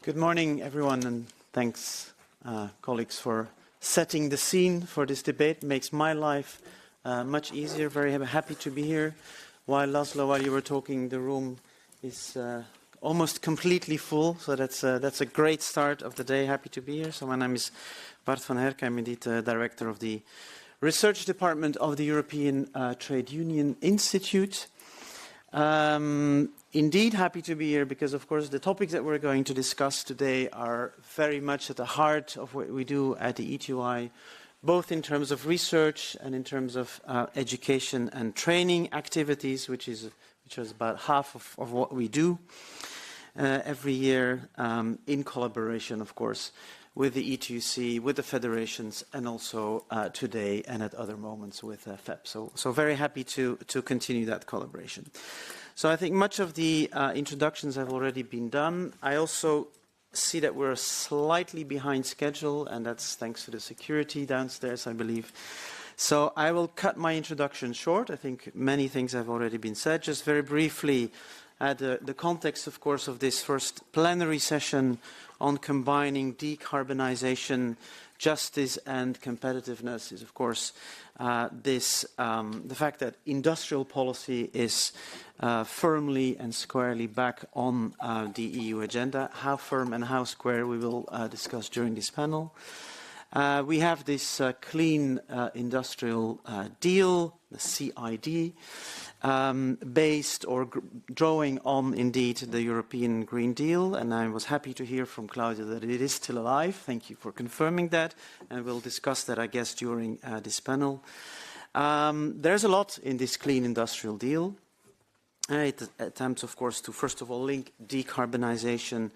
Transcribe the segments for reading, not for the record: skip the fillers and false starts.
Good morning, everyone, and thanks, colleagues, for setting the scene for this debate. It makes my life much easier. Very happy to be here. While you were talking, the room is almost completely full, so that's a great start of the day. Happy to be here. So my name is Bart van Herk. I'm indeed the director of the Research Department of the European Trade Union Institute. Indeed happy to be here because, of course, the topics that we're going to discuss today are very much at the heart of what we do at the ETUC, both in terms of research and in terms of education and training activities, which is about half of what we do every year, in collaboration, of course, with the ETUC, with the federations, and also today and at other moments with FEP. So very happy to continue that collaboration. So I think much of the introductions have already been done. I also see that we're slightly behind schedule, and that's thanks to the security downstairs, I believe. So I will cut my introduction short. I think many things have already been said. Just very briefly, the context, of course, of this first plenary session on combining decarbonisation, justice and competitiveness is, of course, the fact that industrial policy is firmly and squarely back on the EU agenda. How firm and how square we will discuss during this panel. We have this clean industrial deal, the CID, based or drawing on, indeed, the European Green Deal. And I was happy to hear from Claudia that it is still alive. Thank you for confirming that. And we'll discuss that, I guess, during this panel. There's a lot in this clean industrial deal. It attempts, of course, to, first of all, link decarbonisation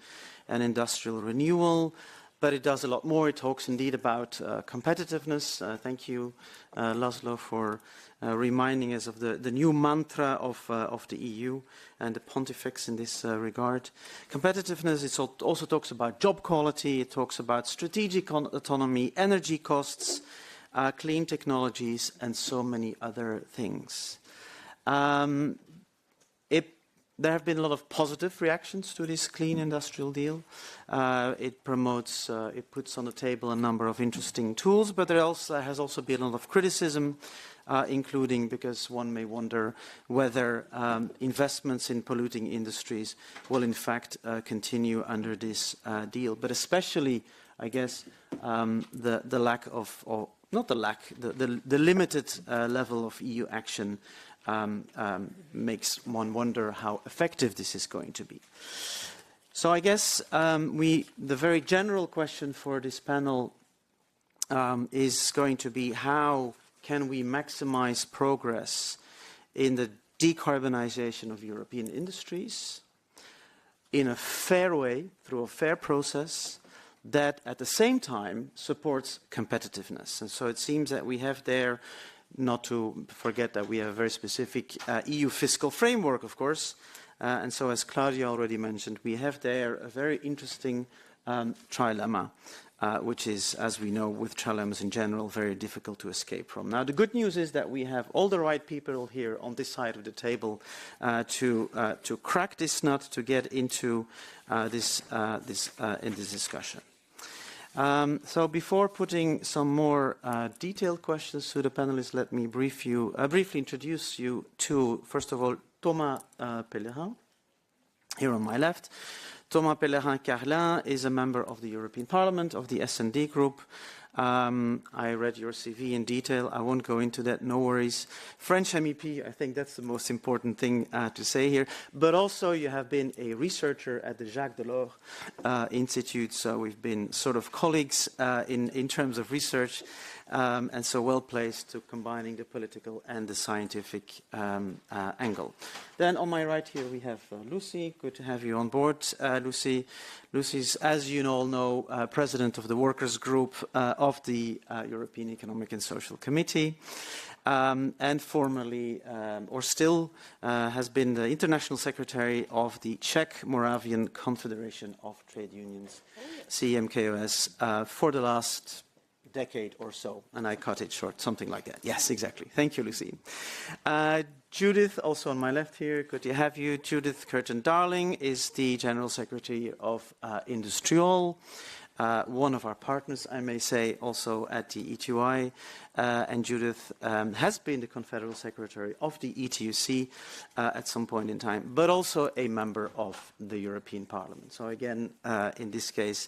and industrial renewal. But it does a lot more. It talks indeed about competitiveness. Thank you, Laszlo, for reminding us of the new mantra of the EU and the pontifex in this regard. Competitiveness, it also talks about job quality. It talks about strategic autonomy, energy costs, clean technologies, and so many other things. There have been a lot of positive reactions to this clean industrial deal. It promotes, it puts on the table a number of interesting tools, but there has also been a lot of criticism, including because one may wonder whether investments in polluting industries will in fact continue under this deal. But especially, I guess, the lack of, or not the lack, the limited level of EU action makes one wonder how effective this is going to be. So I guess the very general question for this panel is going to be how can we maximize progress in the decarbonisation of European industries in a fair way, through a fair process, that at the same time supports competitiveness. And so it seems that we have there, not to forget that we have a very specific EU fiscal framework, of course. And so, as Claudia already mentioned, we have there a very interesting trilemma, which is, as we know, with trilemmas in general, very difficult to escape from. Now, the good news is that we have all the right people here on this side of the table to crack this nut, to get into this discussion. So before putting some more detailed questions to the panelists, let me briefly introduce you to, first of all, Thomas Pellerin, here on my left. Thomas Pellerin-Carlin is a member of the European Parliament of the S&D group. I read your CV in detail. I won't go into that, no worries. French MEP, I think that's the most important thing to say here. But also you have been a researcher at the Jacques Delors Institute, so we've been sort of colleagues in terms of research, and so well placed to combining the political and the scientific angle. Then on my right here we have Lucie. Good to have you on board, Lucie. Lucie's, as you all know, president of the workers group of the European Economic and Social Committee, and formerly, or still, has been the international secretary of the Czech Moravian Confederation of Trade Unions, CMKOS, for the last decade or so, and I cut it short, something like that. Yes, exactly. Thank you, Lucie. Judith, also on my left here, good to have you. Judith Kirton-Darling is the General Secretary of industriAll, one of our partners, I may say, also at the ETUC, and Judith has been the Confederal Secretary of the ETUC at some point in time, but also a member of the European Parliament. So again, in this case,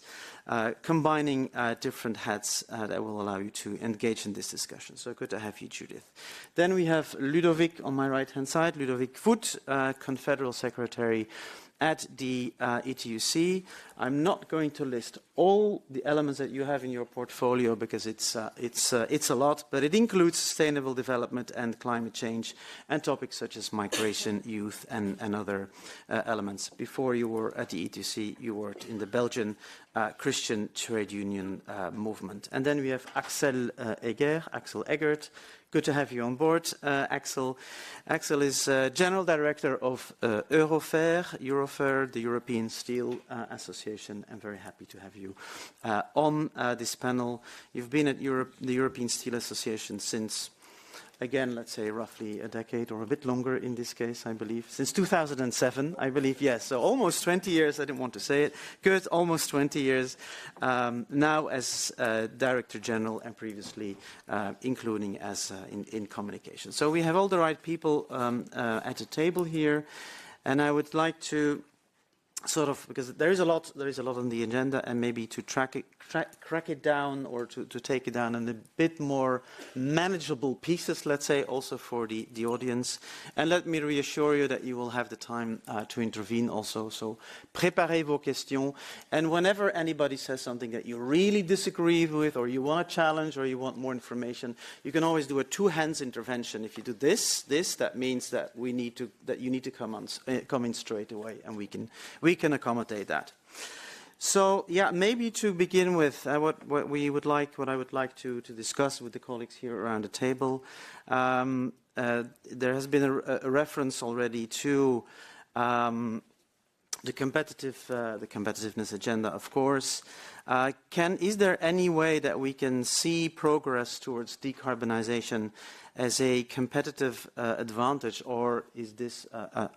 combining different hats that will allow you to engage in this discussion. So good to have you, Judith. Then we have Ludovic on my right-hand side, Ludovic Voet, Confederal Secretary at the ETUC. I'm not going to list all the elements that you have in your portfolio because it's a lot, but it includes sustainable development and climate change and topics such as migration, youth, and other elements. Before you were at the ETUC, you worked in the Belgian Christian trade union movement. And then we have Axel Eggert. Good to have you on board, Axel. Axel is General Director of Eurofer, the European Steel Association. I'm very happy to have you on this panel. You've been at the European Steel Association since, again, let's say roughly a decade or a bit longer in this case, I believe. Since 2007, I believe, yes. So almost 20 years, I didn't want to say it. Good, almost 20 years. Now as Director General and previously including as in communication. So we have all the right people at the table here. And I would like to sort of, because there is a lot on the agenda, and maybe to crack it down or to take it down in a bit more manageable pieces, let's say, also for the audience. And let me reassure you that you will have the time to intervene also. So préparez vos questions. And whenever anybody says something that you really disagree with, or you want to challenge, or you want more information, you can always do a two-hands intervention. If you do this, that means that you need to come in straight away, and we can accommodate that. So, yeah, maybe to begin with, what I would like to discuss with the colleagues here around the table. There has been a reference already to the competitiveness agenda, of course. Is there any way that we can see progress towards decarbonization as a competitive advantage, or is this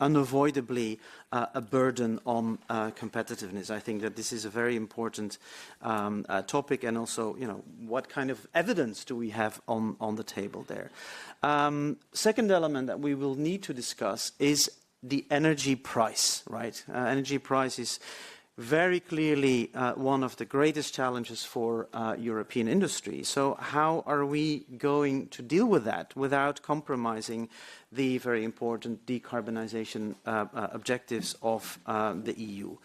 unavoidably a burden on competitiveness? I think that this is a very important topic, and also, what kind of evidence do we have on the table there? Second element that we will need to discuss is the energy price, right? Energy price is very clearly one of the greatest challenges for European industry. So how are we going to deal with that without compromising the very important decarbonization objectives of the EU?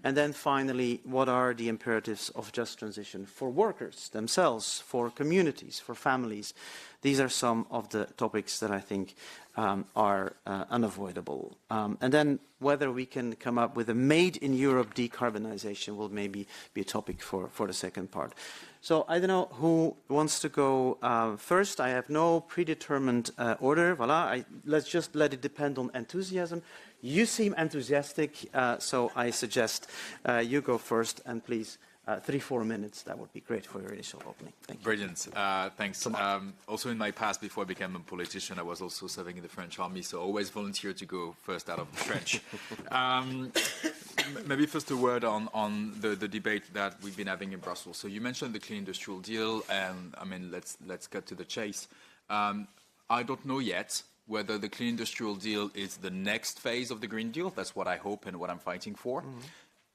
And then finally, what are the imperatives of just transition for workers themselves, for communities, for families? These are some of the topics that I think are unavoidable. And then whether we can come up with a made-in-Europe decarbonization will maybe be a topic for the second part. So I don't know who wants to go first. I have no predetermined order. Voilà. Let's just let it depend on enthusiasm. You seem enthusiastic, so I suggest you go first, and please, 3-4 minutes. That would be great for your initial opening. Thank you. Brilliant. Thanks. Also, in my past, before I became a politician, I was also serving in the French army, so I always volunteered to go first out of the French. Maybe first a word on the debate that we've been having in Brussels. So you mentioned the clean industrial deal, and I mean, let's get to the chase. I don't know yet whether the clean industrial deal is the next phase of the Green Deal. That's what I hope and what I'm fighting for.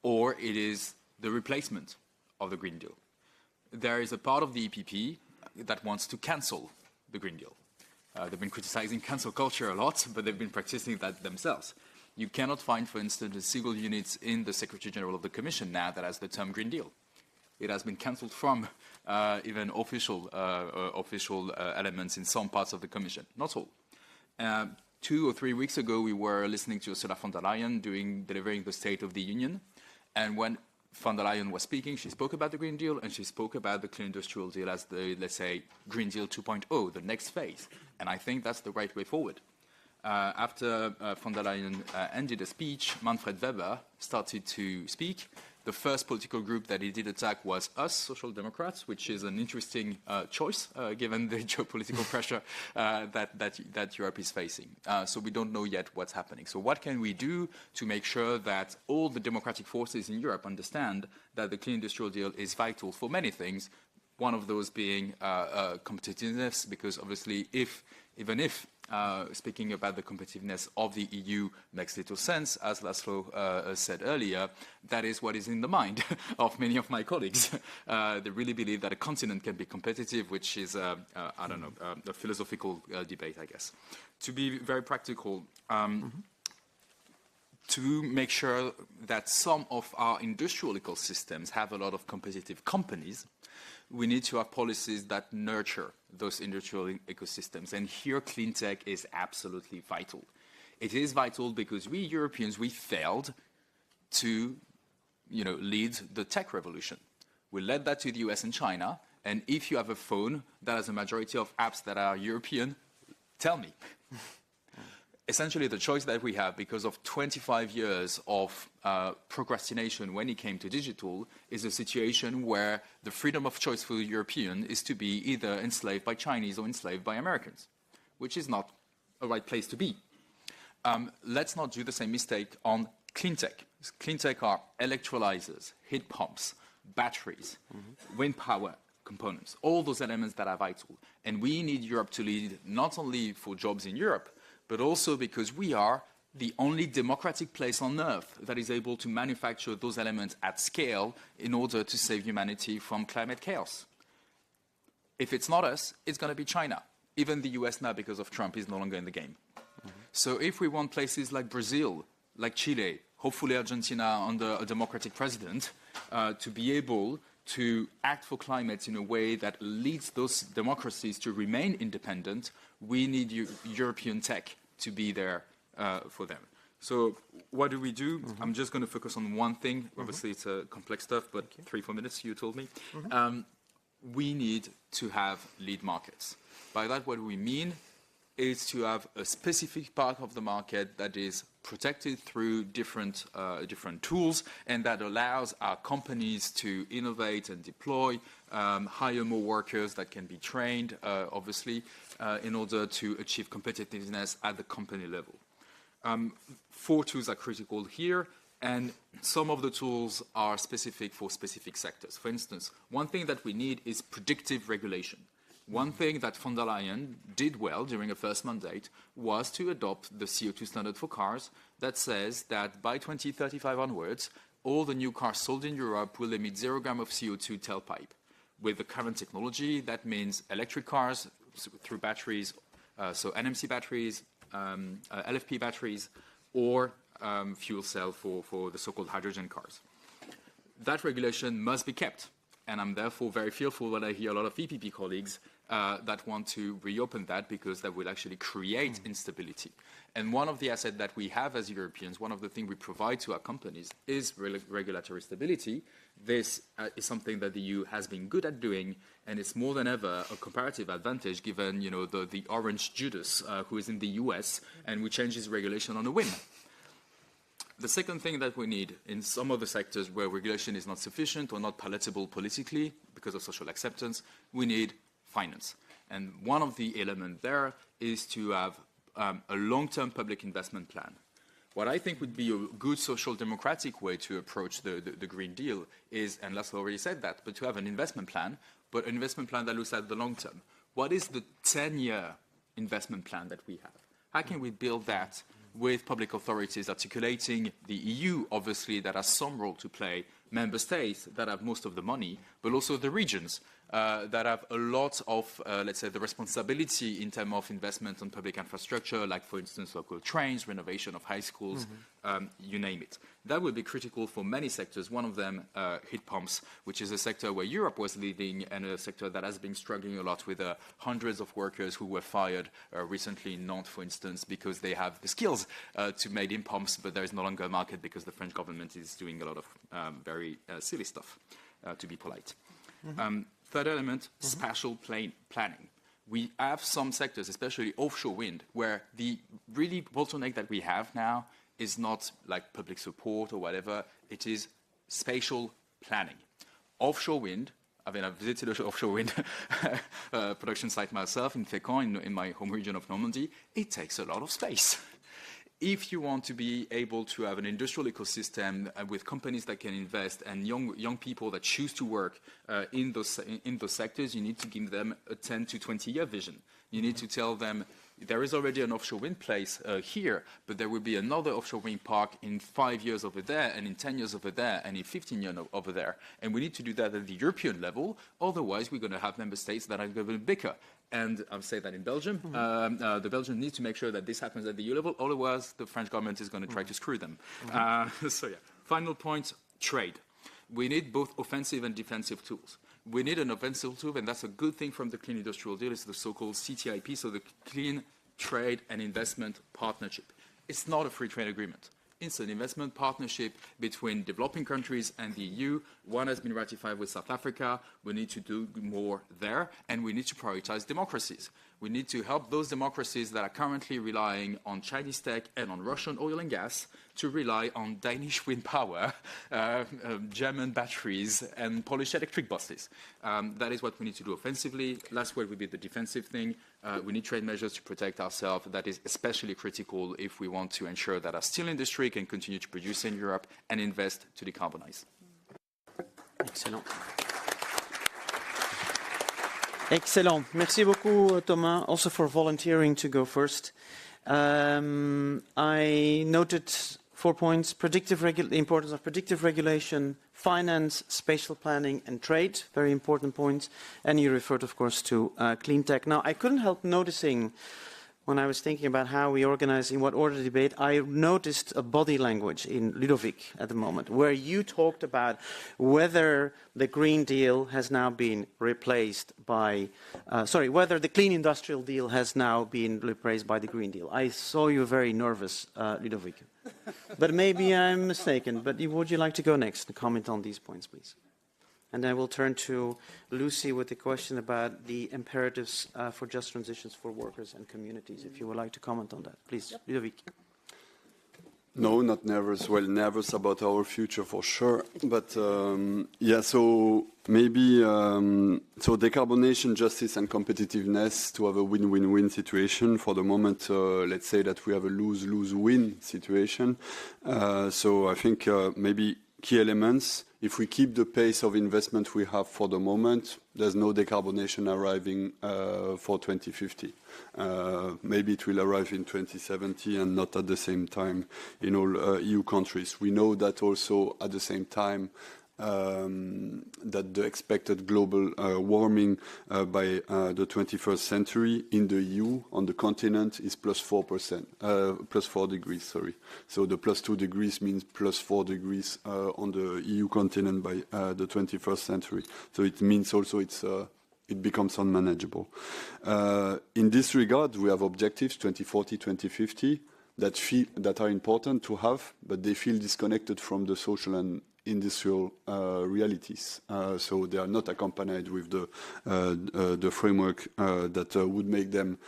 Or it is the replacement of the Green Deal. There is a part of the EPP that wants to cancel the Green Deal. They've been criticizing cancel culture a lot, but they've been practicing that themselves. You cannot find, for instance, a single unit in the Secretary General of the Commission now that has the term Green Deal. It has been cancelled from even official elements in some parts of the Commission, not all. 2 or 3 weeks ago, we were listening to Ursula von der Leyen delivering the State of the Union. And when von der Leyen was speaking, she spoke about the Green Deal, and she spoke about the Clean Industrial Deal as the, let's say, Green Deal 2.0, the next phase. And I think that's the right way forward. After von der Leyen ended a speech, Manfred Weber started to speak, The first political group that he did attack was us, Social Democrats, which is an interesting choice given the geopolitical pressure that Europe is facing. So we don't know yet what's happening. So what can we do to make sure that all the democratic forces in Europe understand that the clean industrial deal is vital for many things, one of those being competitiveness, because obviously even if speaking about the competitiveness of the EU makes little sense, as Laszlo said earlier, that is what is in the mind of many of my colleagues. They really believe that a continent can be competitive, which is, a philosophical debate, I guess. To be very practical, to make sure that some of our industrial ecosystems have a lot of competitive companies, we need to have policies that nurture those industrial ecosystems. And here, clean tech is absolutely vital. It is vital because we Europeans, we failed to, lead the tech revolution. We led that to the US and China. And if you have a phone that has a majority of apps that are European, tell me. Essentially, the choice that we have, because of 25 years of procrastination when it came to digital, is a situation where the freedom of choice for the European is to be either enslaved by Chinese or enslaved by Americans, which is not a right place to be. Let's not do the same mistake on clean tech. Clean tech are electrolyzers, heat pumps, batteries, wind power components, all those elements that are vital. And we need Europe to lead not only for jobs in Europe, but also because we are the only democratic place on earth that is able to manufacture those elements at scale in order to save humanity from climate chaos. If it's not us, it's going to be China. Even the US now, because of Trump, is no longer in the game. So if we want places like Brazil, like Chile, hopefully Argentina under a democratic president, to be able to act for climate in a way that leads those democracies to remain independent, we need European tech to be there for them. So what do we do? I'm just going to focus on one thing. Obviously, it's complex stuff, but 3-4 minutes, you told me. We need to have lead markets. By that, what we mean is to have a specific part of the market that is protected through different tools, and that allows our companies to innovate and deploy, hire more workers that can be trained, obviously, in order to achieve competitiveness at the company level. 4 tools are critical here, and some of the tools are specific for specific sectors. For instance, one thing that we need is predictive regulation. One thing that von der Leyen did well during her first mandate was to adopt the CO2 standard for cars that says that by 2035 onwards, all the new cars sold in Europe will emit 0 gram of CO2 tailpipe. With the current technology, that means electric cars through batteries, so NMC batteries, LFP batteries, or fuel cell for the so-called hydrogen cars. That regulation must be kept. And I'm therefore very fearful when I hear a lot of EPP colleagues that want to reopen that, because that will actually create instability. And one of the assets that we have as Europeans, one of the things we provide to our companies is regulatory stability. This is something that the EU has been good at doing, and it's more than ever a comparative advantage given the orange Judith who is in the US and who changes regulation on a whim. The second thing that we need in some of the sectors where regulation is not sufficient or not palatable politically because of social acceptance, we need finance. And one of the elements there is to have a long-term public investment plan. What I think would be a good social democratic way to approach the Green Deal is, and Laszlo already said that, but to have an investment plan, but an investment plan that looks at the long term. What is the 10-year investment plan that we have? How can we build that with public authorities articulating the EU, obviously, that has some role to play, member states that have most of the money, but also the regions that have a lot of, let's say, the responsibility in terms of investment on public infrastructure, like, for instance, local trains, renovation of high schools, you name it. That would be critical for many sectors. One of them, heat pumps, which is a sector where Europe was leading, and a sector that has been struggling a lot with hundreds of workers who were fired recently in Nantes, for instance, because they have the skills to make heat pumps, but there is no longer a market because the French government is doing a lot of very silly stuff, to be polite. Third element, spatial planning. We have some sectors, especially offshore wind, where the really bottleneck that we have now is not like public support or whatever. It is spatial planning. Offshore wind, I mean, I've visited an offshore wind production site myself in Fécamp, in my home region of Normandy. It takes a lot of space. If you want to be able to have an industrial ecosystem with companies that can invest and young people that choose to work in those sectors, you need to give them a 10 to 20-year vision. You need to tell them there is already an offshore wind place here, but there will be another offshore wind park in 5 years over there, and in 10 years over there, and in 15 years over there. And we need to do that at the European level. Otherwise, we're going to have member states that are going to bicker. And I'll say that in Belgium, the Belgians need to make sure that this happens at the EU level. Otherwise, the French government is going to try to screw them. So yeah, final point, trade. We need both offensive and defensive tools. We need an offensive tool, and that's a good thing from the Clean Industrial Deal. It's the so-called CTIP, so the Clean Trade and Investment Partnership. It's not a free trade agreement. It's an investment partnership between developing countries and the EU. One has been ratified with South Africa. We need to do more there, and we need to prioritize democracies. We need to help those democracies that are currently relying on Chinese tech and on Russian oil and gas to rely on Danish wind power, German batteries, and Polish electric buses. That is what we need to do offensively. Last word would be the defensive thing. We need trade measures to protect ourselves. That is especially critical if we want to ensure that our steel industry can continue to produce in Europe and invest to decarbonize. Excellent. Excellent. Merci beaucoup, Thomas, also for volunteering to go first. I noted 4 points: the importance of predictive regulation, finance, spatial planning, and trade, very important points. And you referred, of course, to clean tech. Now, I couldn't help noticing, when I was thinking about how we organize, in what order the debate, I noticed a body language in Ludovic at the moment, where you talked about whether the Green Deal has now been replaced by, whether the Clean Industrial Deal has now been replaced by the Green Deal. I saw you very nervous, Ludovic. But maybe I'm mistaken. But would you like to go next and comment on these points, please? And then we'll turn to Lucie with the question about the imperatives for just transitions for workers and communities, if you would like to comment on that. Please, yep. Ludovic. No, not nervous. Well, nervous about our future for sure. But so maybe, so decarbonization, justice and competitiveness to have a win-win-win situation. For the moment, let's say that we have a lose-lose-win situation. So I think maybe key elements. If we keep the pace of investment we have for the moment, there's no decarbonization arriving for 2050. Maybe it will arrive in 2070 and not at the same time in all EU countries. We know that also at the same time that the expected global warming by the 21st century in the EU on the continent is plus 4 degrees, sorry. So the plus 2 degrees means plus 4 degrees on the EU continent by the 21st century. So it means also it becomes unmanageable. In this regard, we have objectives 2040, 2050 that are important to have, but they feel disconnected from the social and industrial realities. So they are not accompanied with the framework that would make them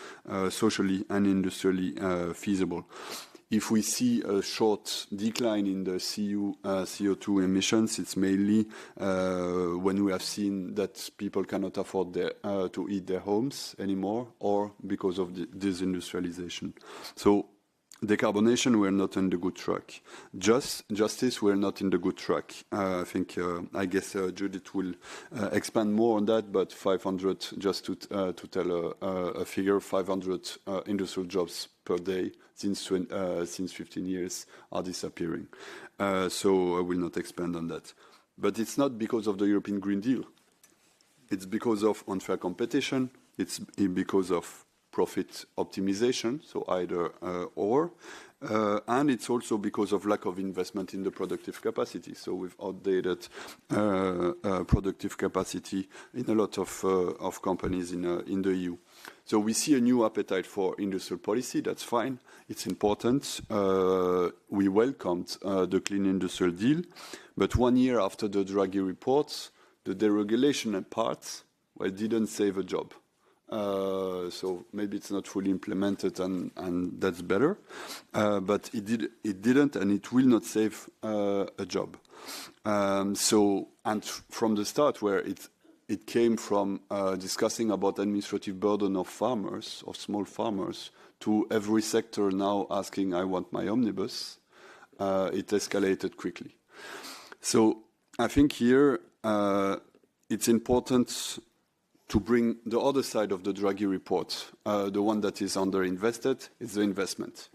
socially and industrially feasible. If we see a short decline in the CO2 emissions, it's mainly when we have seen that people cannot afford to heat their homes anymore, or because of the disindustrialization. So decarbonization, we're not on the good track. Justice, we're not in the good track. I guess Judith will expand more on that, but 500, just to tell a figure, 500 industrial jobs per day since 15 years are disappearing. So I will not expand on that. But it's not because of the European Green Deal. It's because of unfair competition. It's because of profit optimization, so either or, and it's also because of lack of investment in the productive capacity. So we've outdated productive capacity in a lot of companies in the EU. So we see a new appetite for industrial policy. That's fine. It's important. We welcomed the Clean Industrial Deal, but 1 year after the Draghi reports, the deregulation part didn't save a job. So maybe it's not fully implemented, and that's better. But it didn't, and it will not save a job. And from the start, where it came from discussing about administrative burden of farmers, of small farmers, to every sector now asking, I want my omnibus, it escalated quickly. So I think here it's important to bring the other side of the Draghi report, the one that is underinvested, is the investment.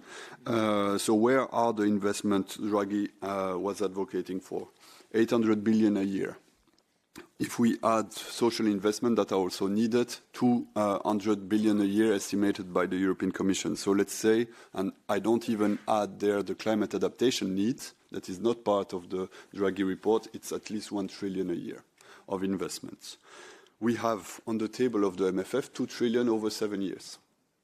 So where are the investment Draghi was advocating for? 800 billion a year. If we add social investment that are also needed, 200 billion a year estimated by the European Commission. So let's say, and I don't even add there the climate adaptation needs, that is not part of the Draghi report, it's at least 1 trillion a year of investments. We have on the table of the MFF 2 trillion over 7 years.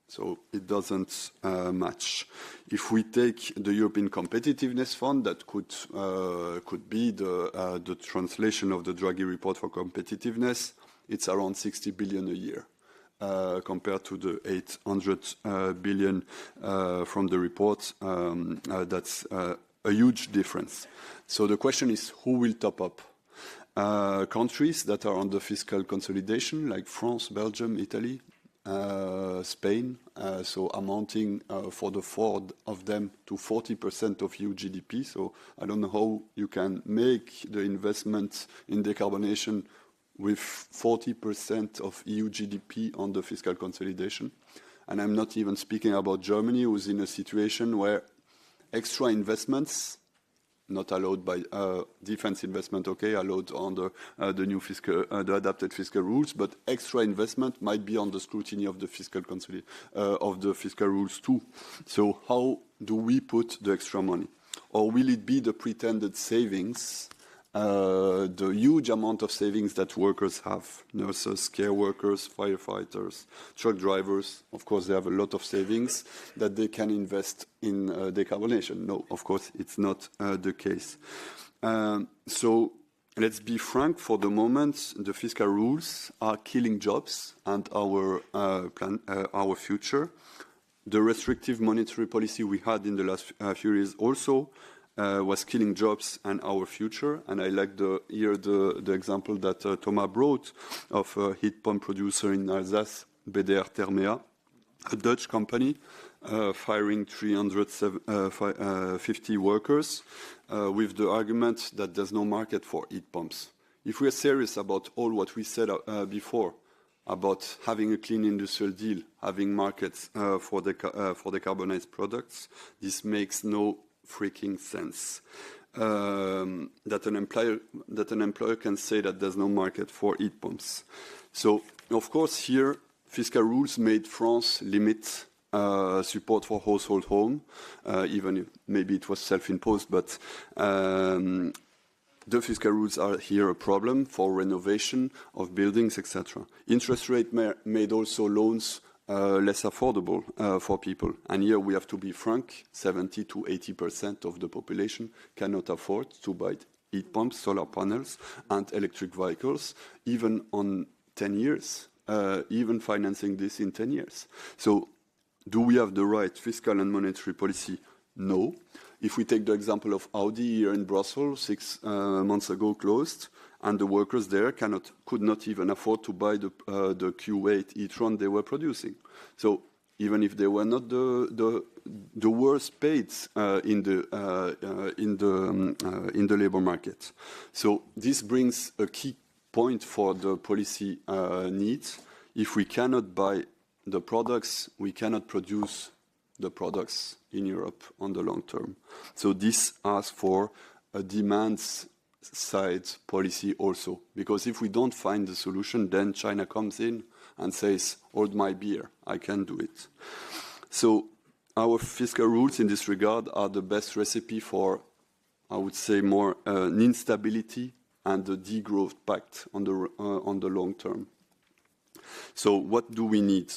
So it doesn't match. If we take the European Competitiveness Fund, that could be the translation of the Draghi report for competitiveness, it's around 60 billion a year compared to the 800 billion from the report. That's a huge difference. So the question is, who will top up? Countries that are under fiscal consolidation, like France, Belgium, Italy, Spain, so amounting for the four of them to 40% of EU GDP. So I don't know how you can make the investment in decarbonation with 40% of EU GDP on the fiscal consolidation. And I'm not even speaking about Germany, who's in a situation where extra investments not allowed by defense investment, okay, allowed under the new fiscal, the adapted fiscal rules, but extra investment might be on the scrutiny of the fiscal of the fiscal rules too. So how do we put the extra money? Or will it be the pretended savings, the huge amount of savings that workers have, nurses, care workers, firefighters, truck drivers? Of course, they have a lot of savings that they can invest in decarbonation. No, of course, it's not the case. So let's be frank for the moment. The fiscal rules are killing jobs and our future. The restrictive monetary policy we had in the last few years also was killing jobs and our future. And I like the example that Thomas brought of a heat pump producer in Alsace, BDR Thermea, a Dutch company firing 350 workers with the argument that there's no market for heat pumps. If we are serious about all what we said before, about having a clean industrial deal, having markets for decarbonized products, this makes no freaking sense. That an employer can say that there's no market for heat pumps. So, of course, here fiscal rules made France limit support for household home, even if maybe it was self-imposed, but the fiscal rules are here a problem for renovation of buildings, etc. Interest rate made also loans less affordable for people. And here we have to be frank, 70 to 80% of the population cannot afford to buy heat pumps, solar panels, and electric vehicles, even on 10 years, even financing this in 10 years. So do we have the right fiscal and monetary policy? No. If we take the example of Audi here in Brussels, 6 months ago closed, and the workers there could not even afford to buy the Q8 e-tron they were producing. So even if they were not the worst paid in the labor market. So this brings a key point for the policy needs. If we cannot buy the products, we cannot produce the products in Europe on the long term. So this asks for a demand side policy also, because if we don't find the solution, then China comes in and says, hold my beer, I can do it. So our fiscal rules in this regard are the best recipe for, I would say, more instability and the degrowth pact on the long term. So what do we need?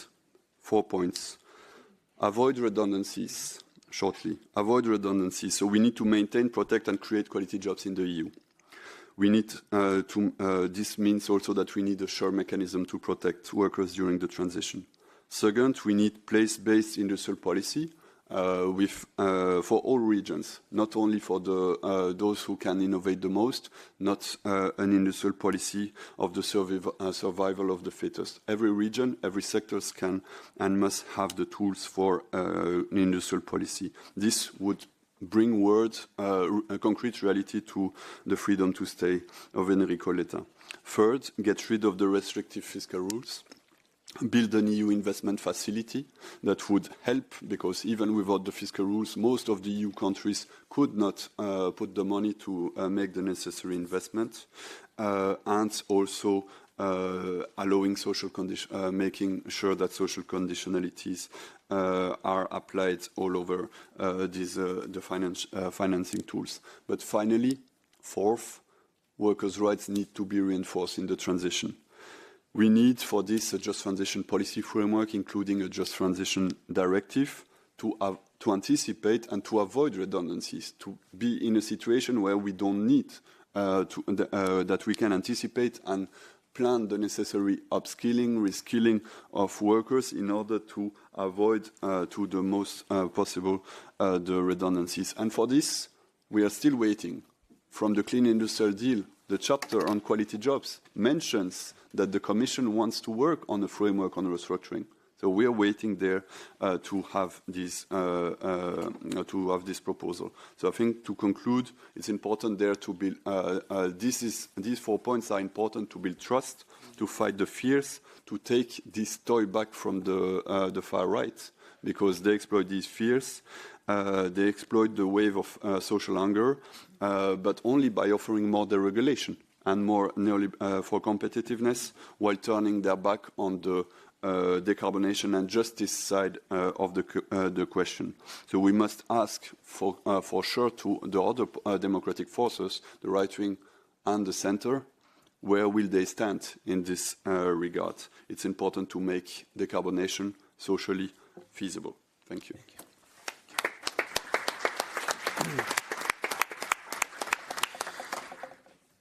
4 points. Avoid redundancies, shortly. Avoid redundancies. So we need to maintain, protect, and create quality jobs in the EU. We need this means also that we need a sure mechanism to protect workers during the transition. Second, we need place-based industrial policy for all regions, not only for those who can innovate the most, not an industrial policy of the survival of the fittest. Every region, every sector can and must have the tools for an industrial policy. This would bring a concrete reality to the freedom to stay of Enrico Letta. Third, get rid of the restrictive fiscal rules. Build an EU investment facility that would help, because even without the fiscal rules, most of the EU countries could not put the money to make the necessary investment, and also allowing making sure that social conditionalities are applied all over the financing tools. But finally, fourth, workers' rights need to be reinforced in the transition. We need for this a just transition policy framework, including a just transition directive, to anticipate and to avoid redundancies, to be in a situation where we don't need that we can anticipate and plan the necessary upskilling, reskilling of workers in order to avoid to the most possible the redundancies. And for this, we are still waiting. From the Clean Industrial Deal, the chapter on quality jobs mentions that the Commission wants to work on a framework on restructuring. So we are waiting there to have this proposal. So I think to conclude, it's important there to build. These 4 points are important to build trust, to fight the fears, to take this toy back from the far right, because they exploit these fears. They exploit the wave of social hunger, but only by offering more deregulation and more for competitiveness, while turning their back on the decarbonation and justice side of the question. So we must ask for sure to the other democratic forces, the right wing and the center, where will they stand in this regard? It's important to make decarbonation socially feasible. Thank you.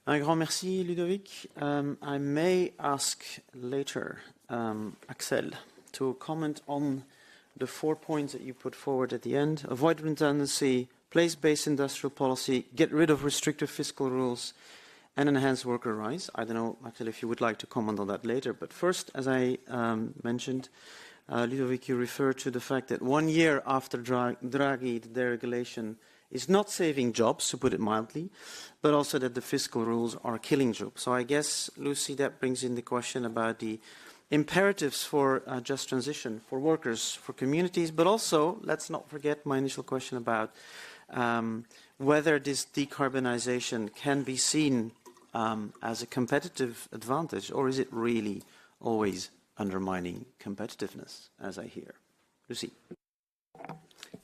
Un grand merci, Ludovic. I may ask later Axel to comment on the 4 points that you put forward at the end. Avoid redundancy, place-based industrial policy, get rid of restrictive fiscal rules, and enhance worker rights. I don't know, Axel, if you would like to comment on that later. But first, as I mentioned, Ludovic, you referred to the fact that 1 year after Draghi, the deregulation is not saving jobs, to put it mildly, but also that the fiscal rules are killing jobs. So I guess, Lucie, that brings in the question about the imperatives for just transition, for workers, for communities, but also, let's not forget my initial question about whether this decarbonisation can be seen as a competitive advantage, or is it really always undermining competitiveness, as I hear? Lucie.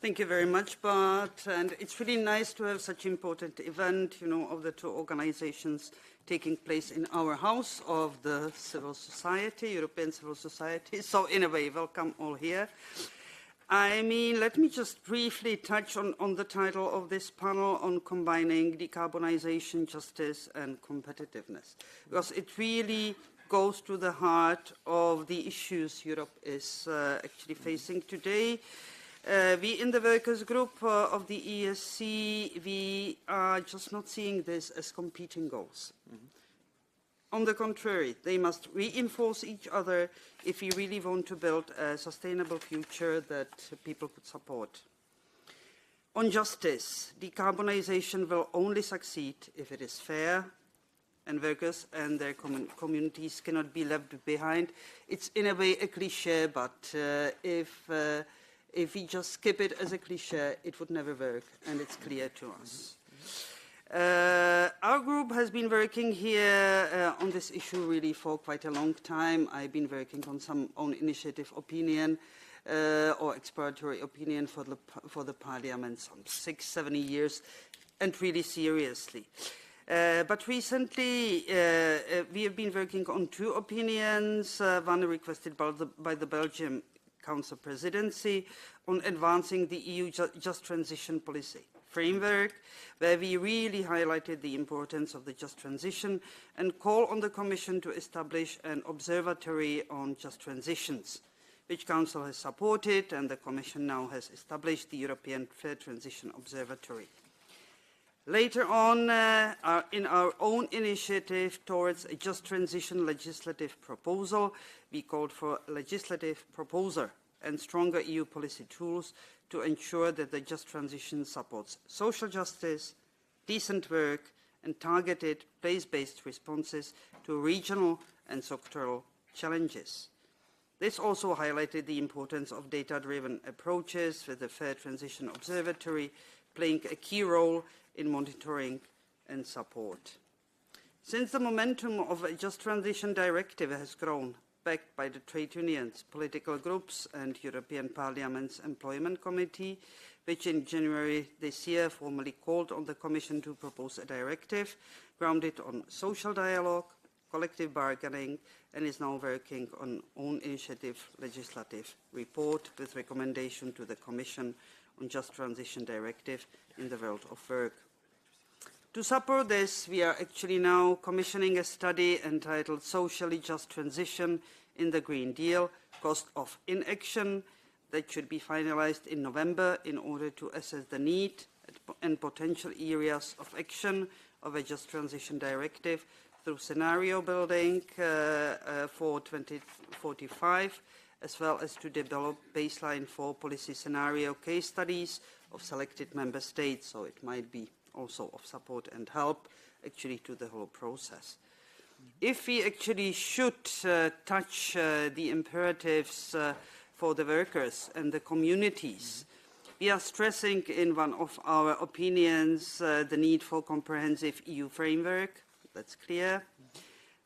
Thank you very much, Bart. And it's really nice to have such an important event, of the two organizations taking place in our house of the civil society, European civil society. So in a way, welcome all here. I mean, let me just briefly touch on the title of this panel on combining decarbonization, justice, and competitiveness, because it really goes to the heart of the issues Europe is actually facing today. We in the workers group of the EESC, we are just not seeing this as competing goals. Mm-hmm. On the contrary, they must reinforce each other if we really want to build a sustainable future that people could support. On justice, decarbonization will only succeed if it is fair, and workers and their communities cannot be left behind. It's in a way a cliché, but if we just skip it as a cliché, it would never work, and it's clear to us. Our group has been working here on this issue really for quite a long time. I've been working on some own initiative opinion or exploratory opinion for the Parliament, some 6-7 years, and really seriously. But recently, we have been working on 2 opinions, one requested by the Belgian Council presidency on advancing the EU just transition policy framework, where we really highlighted the importance of the just transition and call on the Commission to establish an observatory on just transitions, which Council has supported, and the Commission now has established the European Fair Transition Observatory. Later on, in our own initiative towards a just transition legislative proposal, we called for a legislative proposer and stronger EU policy tools to ensure that the just transition supports social justice, decent work, and targeted place-based responses to regional and sectoral challenges. This also highlighted the importance of data-driven approaches, with the Fair Transition Observatory playing a key role in monitoring and support. Since the momentum of a Just Transition Directive has grown, backed by the trade unions, political groups and European Parliament's Employment Committee, which in January this year formally called on the Commission to propose a directive grounded on social dialogue, collective bargaining, and is now working on own initiative legislative report with recommendation to the Commission on Just Transition Directive in the world of work. To support this, we are actually now commissioning a study entitled Socially Just Transition in the Green Deal, Cost of Inaction, that should be finalized in November in order to assess the need and potential areas of action of a Just Transition Directive through scenario building for 2045, as well as to develop baseline for policy scenario case studies of selected member states, so it might be also of support and help actually to the whole process. If we actually should touch the imperatives for the workers and the communities, we are stressing in one of our opinions the need for comprehensive EU framework, that's clear,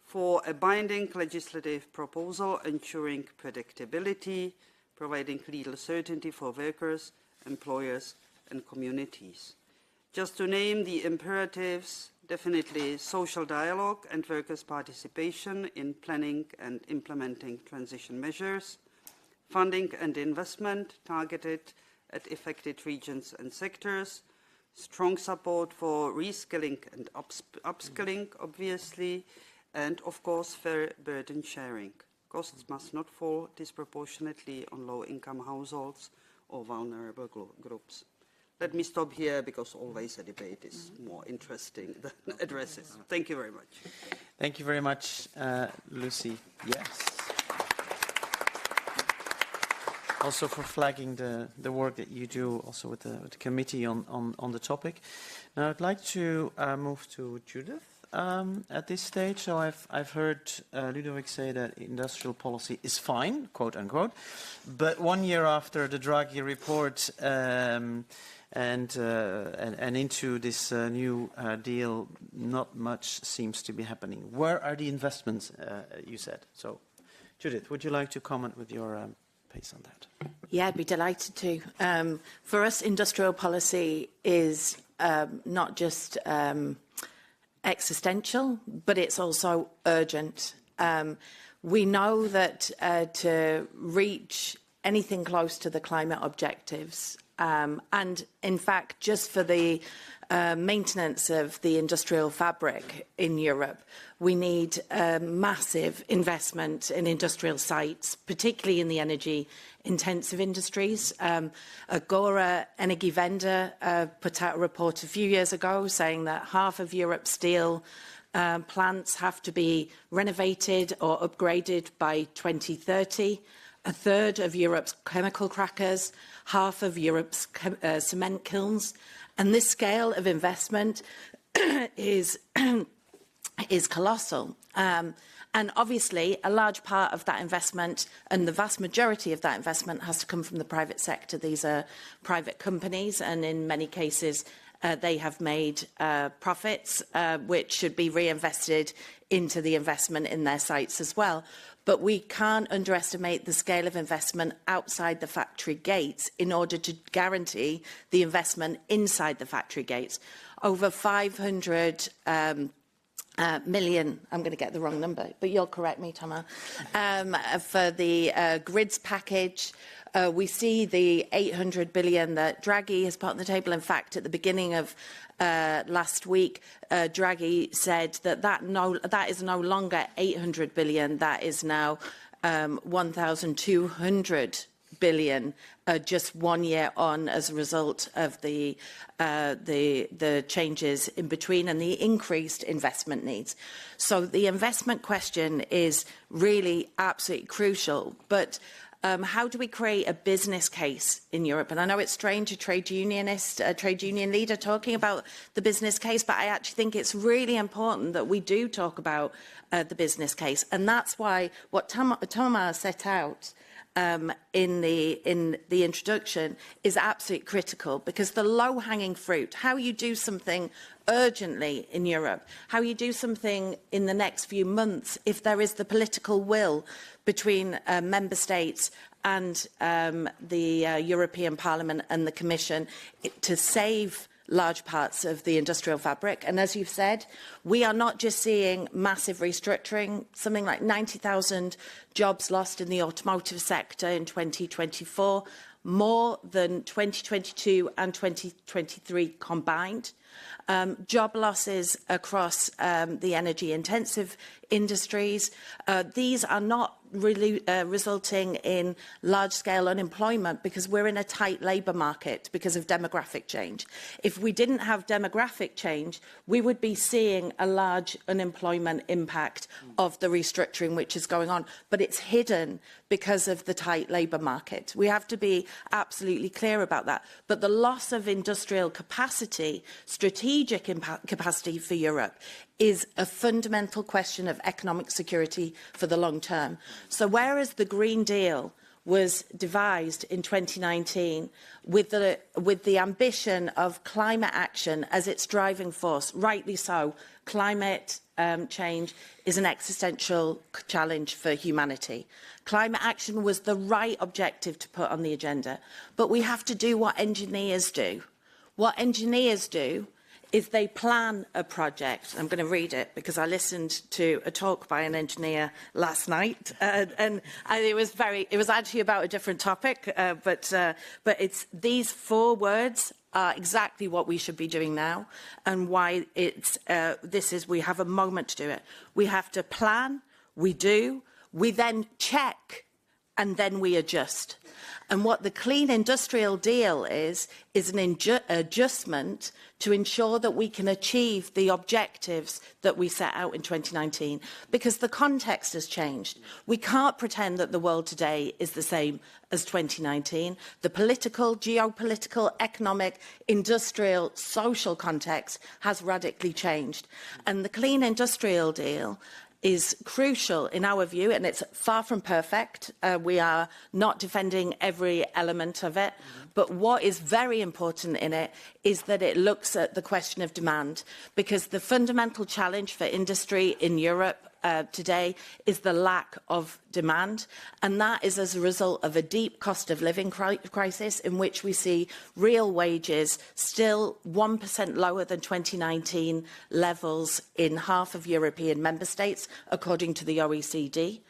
for a binding legislative proposal ensuring predictability, providing legal certainty for workers, employers and communities. Just to name the imperatives, definitely social dialogue and workers' participation in planning and implementing transition measures, funding and investment targeted at affected regions and sectors, strong support for reskilling and upskilling, obviously, and of course fair burden sharing. Costs must not fall disproportionately on low-income households or vulnerable groups. Let me stop here because always a debate is more interesting than addresses. Thank you very much. Thank you very much, Lucie. Yes. Also for flagging the work that you do also with the committee on the topic. Now I'd like to move to Judith at this stage. So I've heard Ludovic say that industrial policy is fine, quote unquote, but 1 year after the Draghi report and into this new deal, not much seems to be happening. Where are the investments, you said? So, Judith, would you like to comment with your piece on that? Yeah, I'd be delighted to. For us, industrial policy is not just existential, but it's also urgent. We know that to reach anything close to the climate objectives, and in fact, just for the maintenance of the industrial fabric in Europe, we need massive investment in industrial sites, particularly in the energy-intensive industries. Agora Energiewende put out a report a few years ago saying that half of Europe's steel plants have to be renovated or upgraded by 2030. A third of Europe's chemical crackers, half of Europe's cement kilns. And this scale of investment is colossal. And obviously, a large part of that investment and the vast majority of that investment has to come from the private sector. These are private companies, and in many cases, they have made profits, which should be reinvested into the investment in their sites as well. But we can't underestimate the scale of investment outside the factory gates in order to guarantee the investment inside the factory gates. Over 500 million, I'm going to get the wrong number, but you'll correct me, Thomas, for the grids package. We see the 800 billion that Draghi has put on the table. In fact, at the beginning of last week, Draghi said that is no longer 800 billion, that is now 1,200 billion just 1 year on as a result of the changes in between and the increased investment needs. So the investment question is really absolutely crucial. But how do we create a business case in Europe? And I know it's strange, a trade union leader talking about the business case, but I actually think it's really important that we do talk about the business case. And that's why what Thomas set out in the introduction is absolutely critical, because the low-hanging fruit, how you do something urgently in Europe, how you do something in the next few months, if there is the political will between member states and the European Parliament and the Commission to save large parts of the industrial fabric. And as you've said, we are not just seeing massive restructuring, something like 90,000 jobs lost in the automotive sector in 2024, more than 2022 and 2023 combined. Job losses across the energy-intensive industries. These are not really resulting in large-scale unemployment because we're in a tight labour market because of demographic change. If we didn't have demographic change, we would be seeing a large unemployment impact of the restructuring which is going on. But it's hidden because of the tight labour market. We have to be absolutely clear about that. But the loss of industrial capacity, strategic capacity for Europe, is a fundamental question of economic security for the long term. So whereas the Green Deal was devised in 2019 with the ambition of climate action as its driving force, rightly so, climate change is an existential challenge for humanity. Climate action was the right objective to put on the agenda, but we have to do what engineers do. What engineers do is they plan a project. I'm going to read it because I listened to a talk by an engineer last night, and it was actually about a different topic, but it's these 4 words are exactly what we should be doing now, and why we have a moment to do it. We have to plan, we do, we then check, and then we adjust. And what the Clean Industrial Deal is an adjustment to ensure that we can achieve the objectives that we set out in 2019, because the context has changed. We can't pretend that the world today is the same as 2019. The political, geopolitical, economic, industrial, social context has radically changed. And the Clean Industrial Deal is crucial in our view, and it's far from perfect. We are not defending every element of it, but what is very important in it is that it looks at the question of demand, because the fundamental challenge for industry in Europe today is the lack of demand, and that is as a result of a deep cost of living crisis in which we see real wages still 1% lower than 2019 levels in half of European member states, according to the OECD.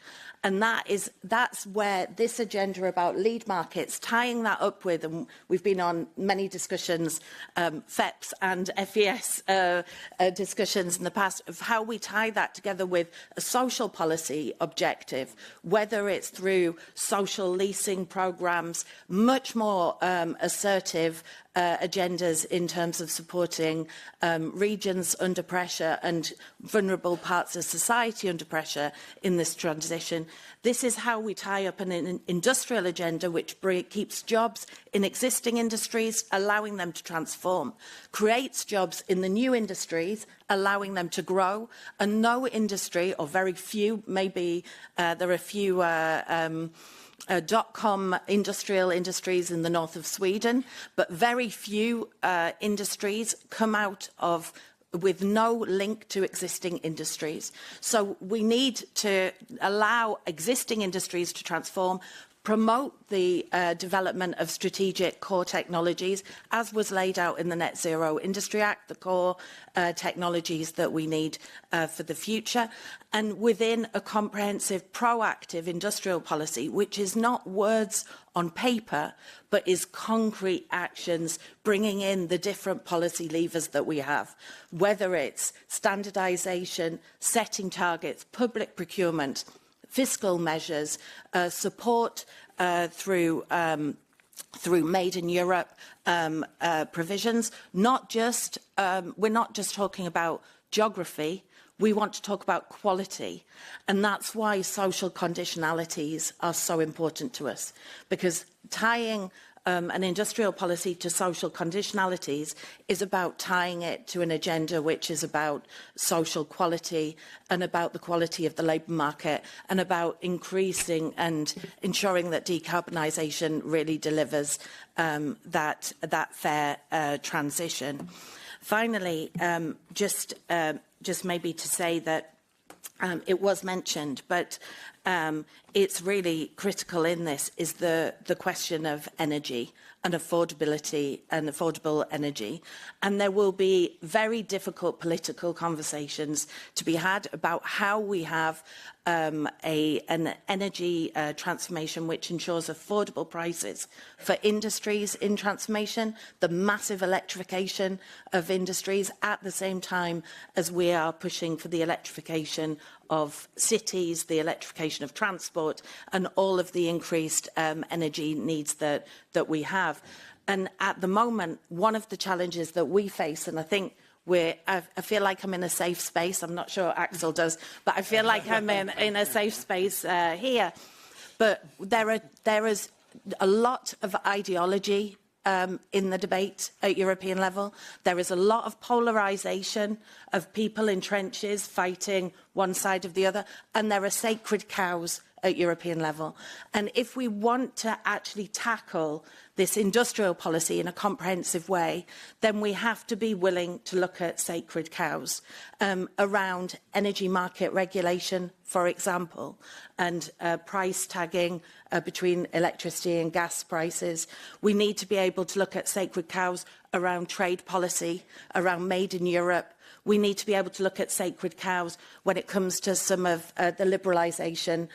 And that's where this agenda about lead markets, tying that up with, and we've been on many discussions, FEPS and FES discussions in the past, of how we tie that together with a social policy objective, whether it's through social leasing programmes, much more assertive agendas in terms of supporting regions under pressure and vulnerable parts of society under pressure in this transition. This is how we tie up an industrial agenda which keeps jobs in existing industries, allowing them to transform, creates jobs in the new industries, allowing them to grow, and no industry, or very few, maybe there are a few dot-com industrial industries in the north of Sweden, but very few industries come out of with no link to existing industries. So we need to allow existing industries to transform, promote the development of strategic core technologies, as was laid out in the Net Zero Industry Act, the core technologies that we need for the future, and within a comprehensive, proactive industrial policy, which is not words on paper, but is concrete actions, bringing in the different policy levers that we have, whether it's standardisation, setting targets, public procurement, fiscal measures, support through Made in Europe provisions. We're not just talking about geography. We want to talk about quality, and that's why social conditionalities are so important to us, because tying an industrial policy to social conditionalities is about tying it to an agenda which is about social quality and about the quality of the labour market and about increasing and ensuring that decarbonisation really delivers that fair transition. Finally, just maybe to say that it was mentioned, but it's really critical in this is the question of energy and affordability and affordable energy. And there will be very difficult political conversations to be had about how we have an energy transformation which ensures affordable prices for industries in transformation, the massive electrification of industries at the same time as we are pushing for the electrification of cities, the electrification of transport, and all of the increased energy needs that we have. And at the moment, one of the challenges that we face, and I think I feel like I'm in a safe space. I'm not sure Axel does, but I feel like I'm in a safe space here. But there is a lot of ideology in the debate at European level. There is a lot of polarisation of people in trenches fighting one side of the other, and there are sacred cows at European level. And if we want to actually tackle this industrial policy in a comprehensive way, then we have to be willing to look at sacred cows around energy market regulation, for example, and price tagging between electricity and gas prices. We need to be able to look at sacred cows around trade policy, around Made in Europe. We need to be able to look at sacred cows when it comes to some of the liberalisation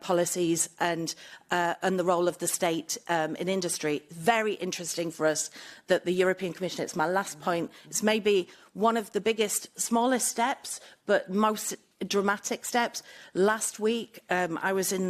policies and the role of the state in industry. Very interesting for us that the European Commission, it's my last point, it's maybe one of the smallest steps, but most dramatic steps. Last week, I was in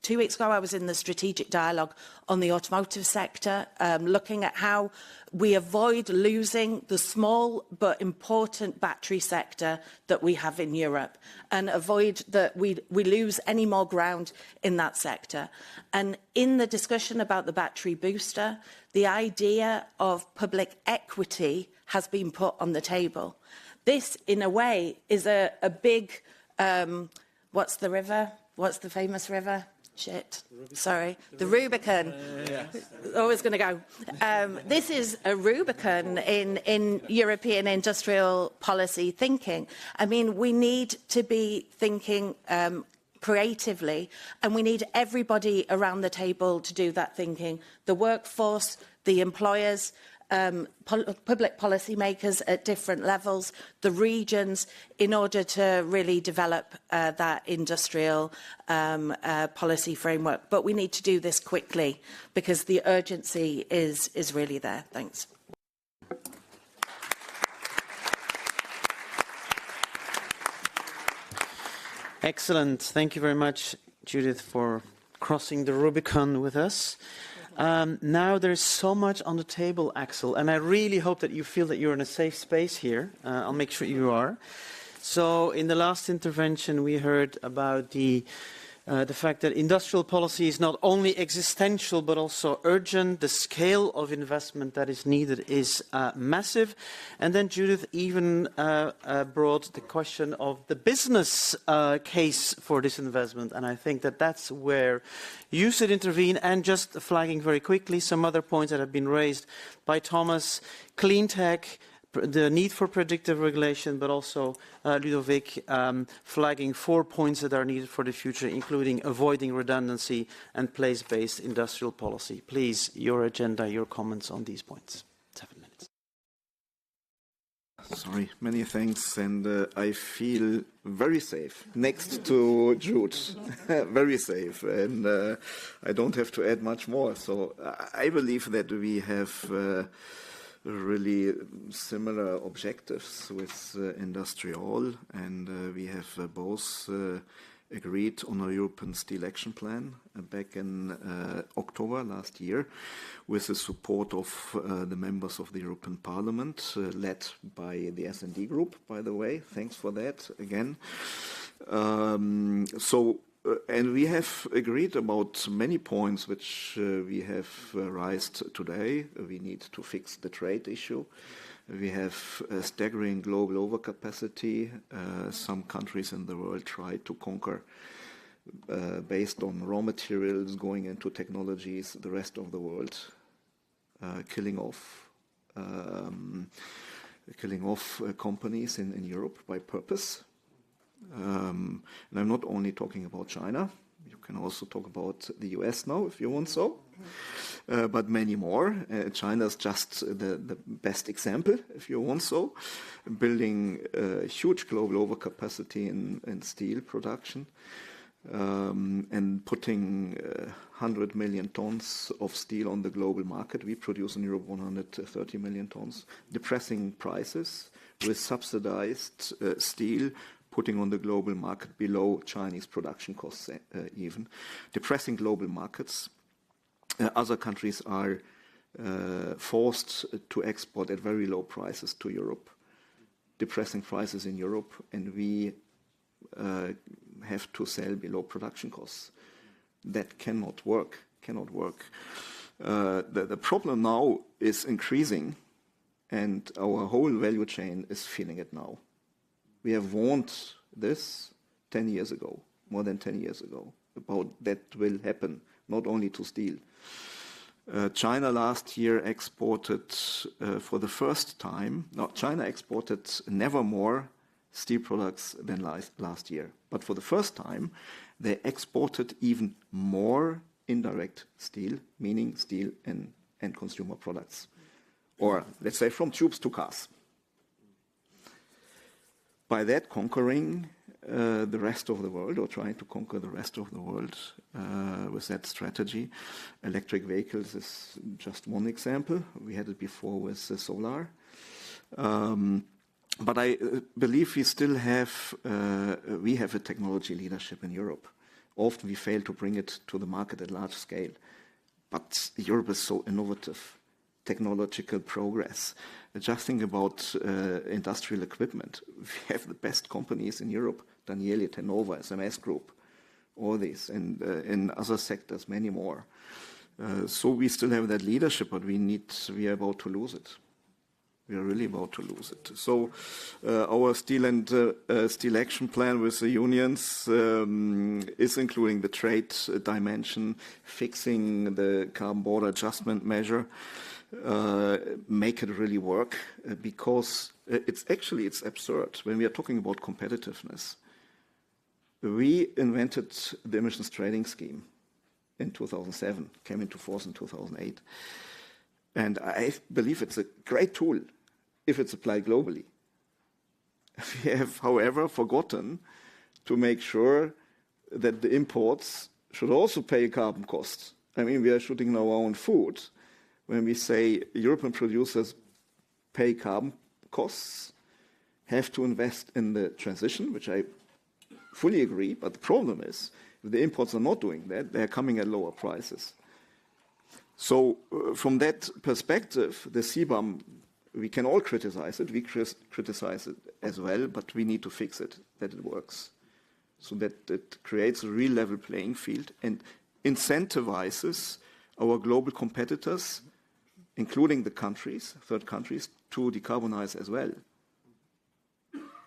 2 weeks ago, I was in the strategic dialogue on the automotive sector, looking at how we avoid losing the small but important battery sector that we have in Europe and avoid that we lose any more ground in that sector. And in the discussion about the battery booster, the idea of public equity has been put on the table. This, in a way, is a big, what's the river? What's the famous river? Shit, sorry. The Rubicon. Always going to go. This is a Rubicon in European industrial policy thinking. I mean, we need to be thinking creatively, and we need everybody around the table to do that thinking. The workforce, the employers, public policymakers at different levels, the regions, in order to really develop that industrial policy framework. But we need to do this quickly because the urgency is really there. Thanks. Excellent. Thank you very much, Judith, for crossing the Rubicon with us. Now there's so much on the table, Axel, and I really hope that you feel that you're in a safe space here. I'll make sure you are. So in the last intervention, we heard about the fact that industrial policy is not only existential but also urgent. The scale of investment that is needed is massive. And then Judith even brought the question of the business case for this investment. And I think that that's where you should intervene. And just flagging very quickly some other points that have been raised by Thomas. Clean tech, the need for predictive regulation, but also Ludovic flagging 4 points that are needed for the future, including avoiding redundancy and place-based industrial policy. Please, your agenda, your comments on these points. 7 minutes. Sorry, many thanks, and I feel very safe next to Jude, very safe, and I don't have to add much more. So I believe that we have really similar objectives with industriAll, and we have both agreed on a European Steel Action Plan back in October last year with the support of the members of the European Parliament, led by the S&D group, by the way. Thanks for that again. And we have agreed about many points which we have raised today. We need to fix the trade issue. We have a staggering global overcapacity. Some countries in the world try to conquer based on raw materials going into technologies, the rest of the world killing off companies in Europe by purpose. And I'm not only talking about China. You can also talk about the US now, if you want so, but many more. China is just the best example, if you want so, building a huge global overcapacity in steel production and putting 100 million tons of steel on the global market. We produce in Europe 130 million tons, depressing prices with subsidized steel, putting on the global market below Chinese production costs even, depressing global markets. Other countries are forced to export at very low prices to Europe, depressing prices in Europe, and we have to sell below production costs. That cannot work, The problem now is increasing, and our whole value chain is feeling it now. We have warned this 10 years ago, more than 10 years ago, about that will happen, not only to steel. China last year exported for the first time, China exported never more steel products than last year. But for the first time, they exported even more indirect steel, meaning steel and consumer products. Or let's say from tubes to cars. By that conquering the rest of the world, or trying to conquer the rest of the world with that strategy. Electric vehicles is just one example. We had it before with solar. But I believe we still have a technology leadership in Europe. Often we fail to bring it to the market at large scale. But Europe is so innovative, technological progress. Just think about industrial equipment. We have the best companies in Europe, Danieli, Tenova, SMS Group, all these, and in other sectors, many more. So we still have that leadership, but we are about to lose it. We are really about to lose it. So our steel action plan with the unions is including the trade dimension, fixing the carbon border adjustment measure, make it really work, because it's absurd when we are talking about competitiveness. We invented the emissions trading scheme in 2007, came into force in 2008. And I believe it's a great tool if it's applied globally. We have, however, forgotten to make sure that the imports should also pay carbon costs. I mean, we are shooting our own foot when we say European producers pay carbon costs, have to invest in the transition, which I fully agree, but the problem is, if the imports are not doing that, they are coming at lower prices. So from that perspective, the CBAM, we can all criticize it, we criticize it as well, but we need to fix it, that it works, so that it creates a real level playing field and incentivizes our global competitors, including the countries, third countries, to decarbonize as well.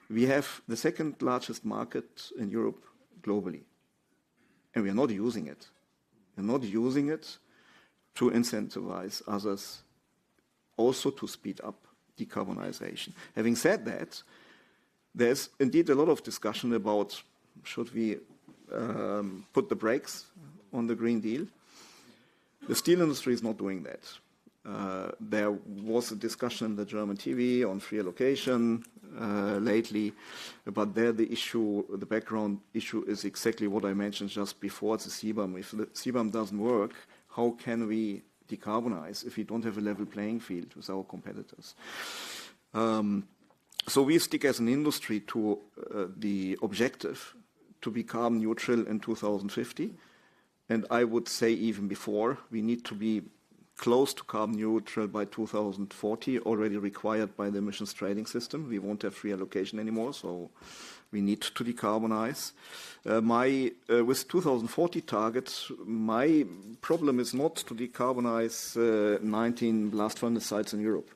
We have the second largest market in Europe globally, and we are not using it. We're not using it to incentivize others also to speed up decarbonisation. Having said that, there's indeed a lot of discussion about should we put the brakes on the Green Deal. The steel industry is not doing that. There was a discussion in the German TV on free allocation lately, but there the issue, the background issue is exactly what I mentioned just before. It's a CBAM. If the CBAM doesn't work, how can we decarbonize if we don't have a level playing field with our competitors? So we stick as an industry to the objective to be carbon neutral in 2050. And I would say even before, we need to be close to carbon neutral by 2040, already required by the emissions trading system. We won't have free allocation anymore, so we need to decarbonize. With 2040 targets, my problem is not to decarbonize 19 blast furnace sites in Europe.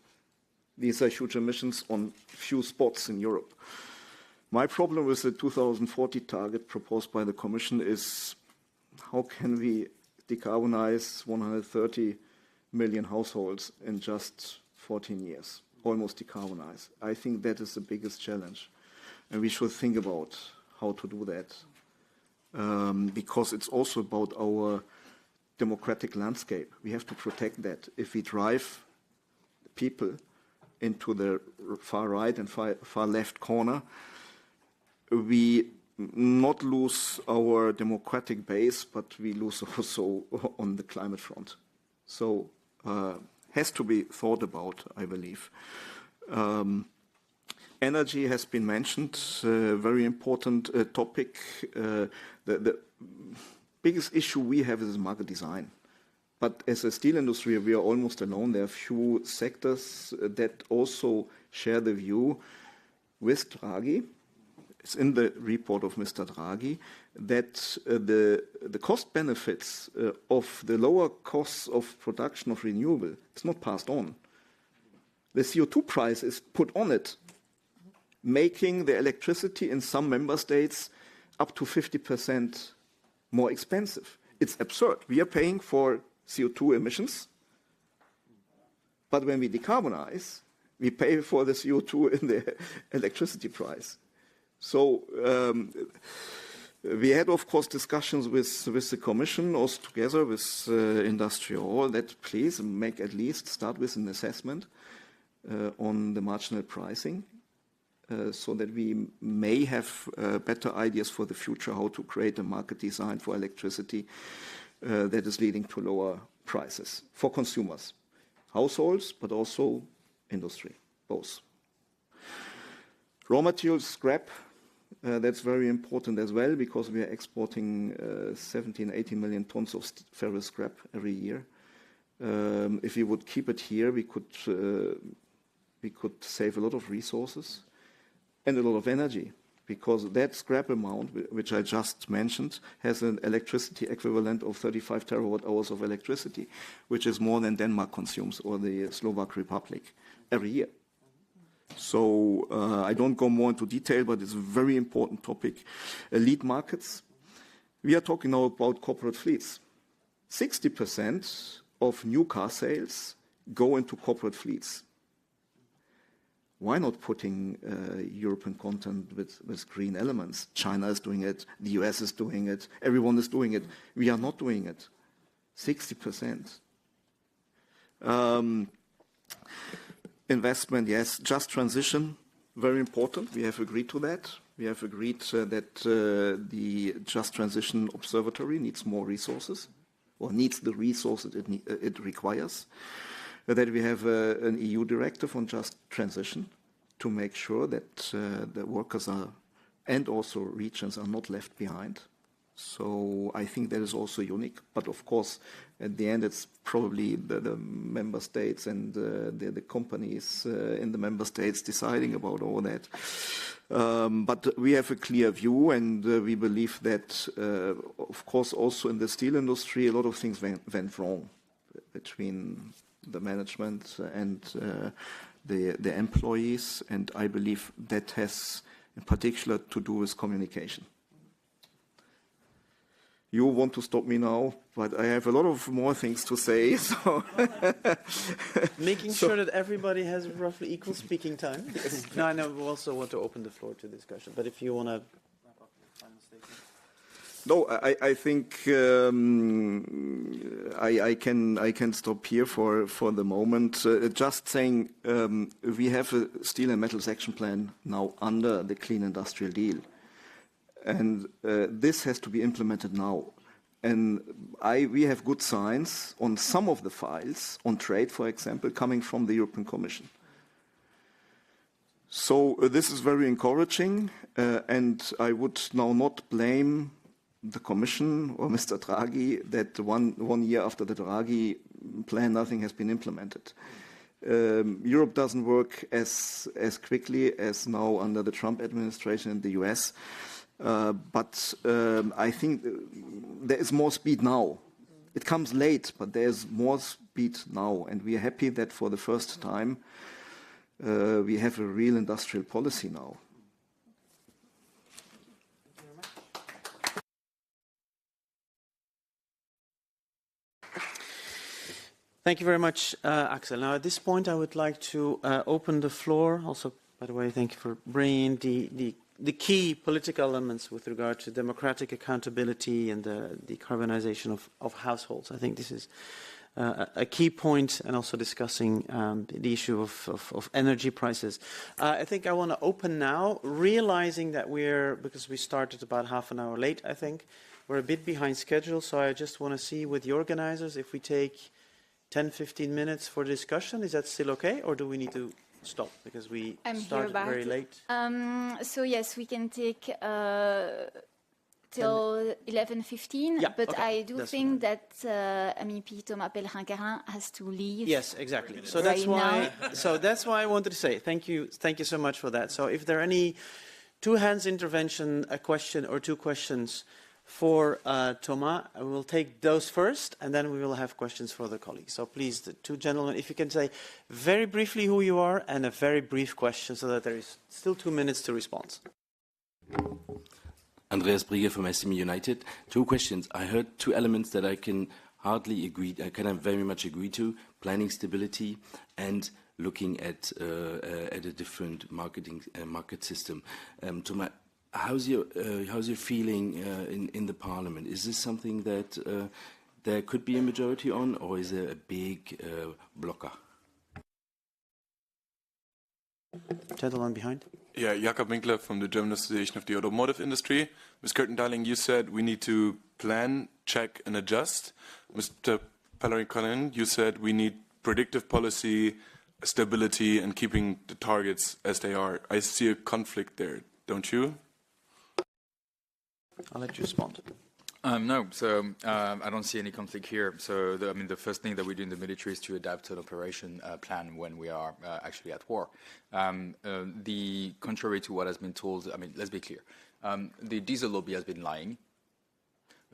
These are huge emissions on few spots in Europe. My problem with the 2040 target proposed by the Commission is how can we decarbonize 130 million households in just 14 years, almost decarbonize. I think that is the biggest challenge. And we should think about how to do that. Because it's also about our democratic landscape. We have to protect that. If we drive people into the far right and far left corner, we not lose our democratic base, but we lose also on the climate front. So has to be thought about, I believe. Energy has been mentioned, very important topic. The biggest issue we have is market design. But as a steel industry, we are almost alone. There are few sectors that also share the view with Draghi. It's in the report of Mr. Draghi that the cost benefits of the lower costs of production of renewable, it's not passed on. The CO2 price is put on it, making the electricity in some member states up to 50% more expensive. It's absurd. We are paying for CO2 emissions, but when we decarbonize, we pay for the CO2 in the electricity price. So we had, of course, discussions with the Commission, also together with industriAll, that please make at least start with an assessment on the marginal pricing, so that we may have better ideas for the future how to create a market design for electricity that is leading to lower prices for consumers, households, but also industry, both. Raw materials scrap, that's very important as well because we are exporting 17, 18 million tons of ferrous scrap every year. If we would keep it here, we could save a lot of resources and a lot of energy, because that scrap amount, which I just mentioned, has an electricity equivalent of 35 terawatt hours of electricity, which is more than Denmark consumes or the Slovak Republic every year. So I don't go more into detail, but it's a very important topic. Elite markets. We are talking now about corporate fleets. 60% of new car sales go into corporate fleets. Why not putting European content with green elements? China is doing it, the US is doing it, everyone is doing it. We are not doing it. 60%. Investment, yes. Just transition, very important. We have agreed to that. We have agreed that the Just Transition Observatory needs more resources, or needs the resources it requires. That we have an EU directive on just transition to make sure that the workers are, and also regions are not left behind. So I think that is also unique. But of course, at the end, it's probably the member states and the companies in the member states deciding about all that. But we have a clear view, and we believe that, of course, also in the steel industry, a lot of things went wrong between the management and the employees, and I believe that has in particular to do with communication. You want to stop me now, but I have a lot of more things to say. So Making sure that everybody has roughly equal speaking time. No, I know we also want to open the floor to discussion, but if you want to wrap up your final statement. No, I think I can stop here for the moment. Just saying, we have a steel and metals action plan now under the Clean Industrial Deal. And this has to be implemented now. And we have good signs on some of the files, on trade, for example, coming from the European Commission. So this is very encouraging, and I would now not blame the Commission or Mr. Draghi that one year after the Draghi plan, nothing has been implemented. Europe doesn't work as quickly as now under the Trump administration in the US. But I think there is more speed now. It comes late, but there's more speed now. And we are happy that for the first time we have a real industrial policy now. Thank you very much, Axel. Now, at this point, I would like to open the floor. Also, by the way, thank you for bringing the key political elements with regard to democratic accountability and the decarbonization of households. I think this is a key point, and also discussing the issue of energy prices. I think I want to open now, realizing that because we started about half an hour late, I think, we're a bit behind schedule, so I just want to see with the organizers if we take 10-15 minutes for discussion. Is that still okay, or do we need to stop because we started very late? So yes, we can take till 11:15. Yeah, but okay. I do That's think that MEP Thomas Pellerin-Carlin has to leave. Yes, exactly. So right that's why I wanted to say thank you so much for that. So if there are any two hands intervention, a question or two questions for Thomas, I will take those first, and then we will have questions for the colleagues. So please, the two gentlemen, if you can say very briefly who you are and a very brief question, so that there is still 2 minutes to respond. Andreas Brieger from SME United. Two questions. I heard two elements that I can hardly agree, I kind of very much agree to: planning stability and looking at a different market system. Thomas, how's your feeling in the Parliament? Is this something that there could be a majority on, or is there a big blocker? Gentleman behind. Yeah, Jakob Winkler from the German Association of the Automotive Industry. Ms. Kirton-Darling, you said we need to plan, check, and adjust. Mr. Pellerin-Carlin, you said we need predictive policy, stability, and keeping the targets as they are. I see a conflict there, don't you? I'll let you respond. No, so I don't see any conflict here. So, the first thing that we do in the military is to adapt an operation plan when we are actually at war. The contrary to what has been told, let's be clear. The diesel lobby has been lying.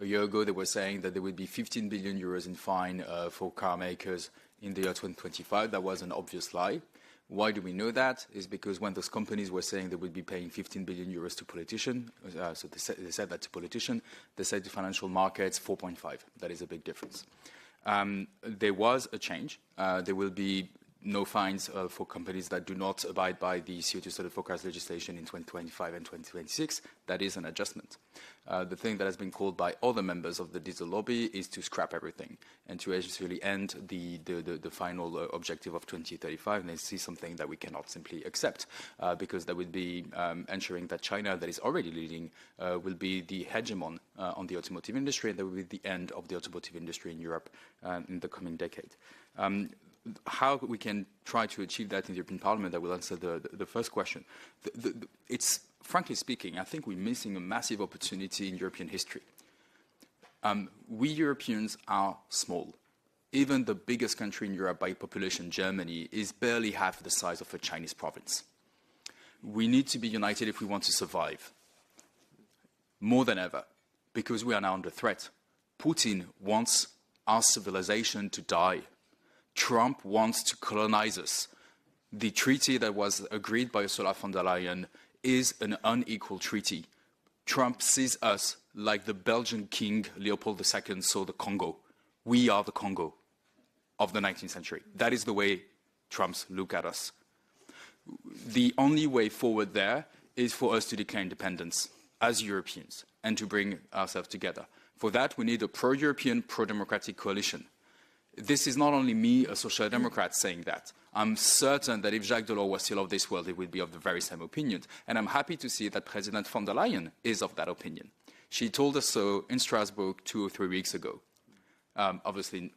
A year ago, they were saying that there would be 15 billion euros in fine for car makers in the year 2025. That was an obvious lie. Why do we know that? Is because when those companies were saying they would be paying 15 billion euros to politicians, so they said that to politicians, they said to financial markets 4.5. That is a big difference. There was a change. There will be no fines for companies that do not abide by the CO2 study forecast legislation in 2025 and 2026. That is an adjustment. The thing that has been called by other members of the diesel lobby is to scrap everything and to actually end the final objective of 2035. And this is something that we cannot simply accept because that would be ensuring that China, that is already leading, will be the hegemon on the automotive industry, and that will be the end of the automotive industry in Europe in the coming decade. How we can try to achieve that in the European Parliament, I will answer the first question. It's, frankly speaking, I think we're missing a massive opportunity in European history. We Europeans are small. Even the biggest country in Europe by population, Germany, is barely half the size of a Chinese province. We need to be united if we want to survive, more than ever, because we are now under threat. Putin wants our civilization to die. Trump wants to colonize us. The treaty that was agreed by Ursula von der Leyen is an unequal treaty. Trump sees us like the Belgian king Leopold II saw the Congo. We are the Congo of the 19th century. That is the way Trumps look at us. The only way forward there is for us to declare independence as Europeans and to bring ourselves together. For that, we need a pro-European, pro-democratic coalition. This is not only me, a social democrat, saying that. I'm certain that if Jacques Delors was still of this world, he would be of the very same opinion. And I'm happy to see that President von der Leyen is of that opinion. She told us so in Strasbourg 2 or 3 weeks ago. Obviously,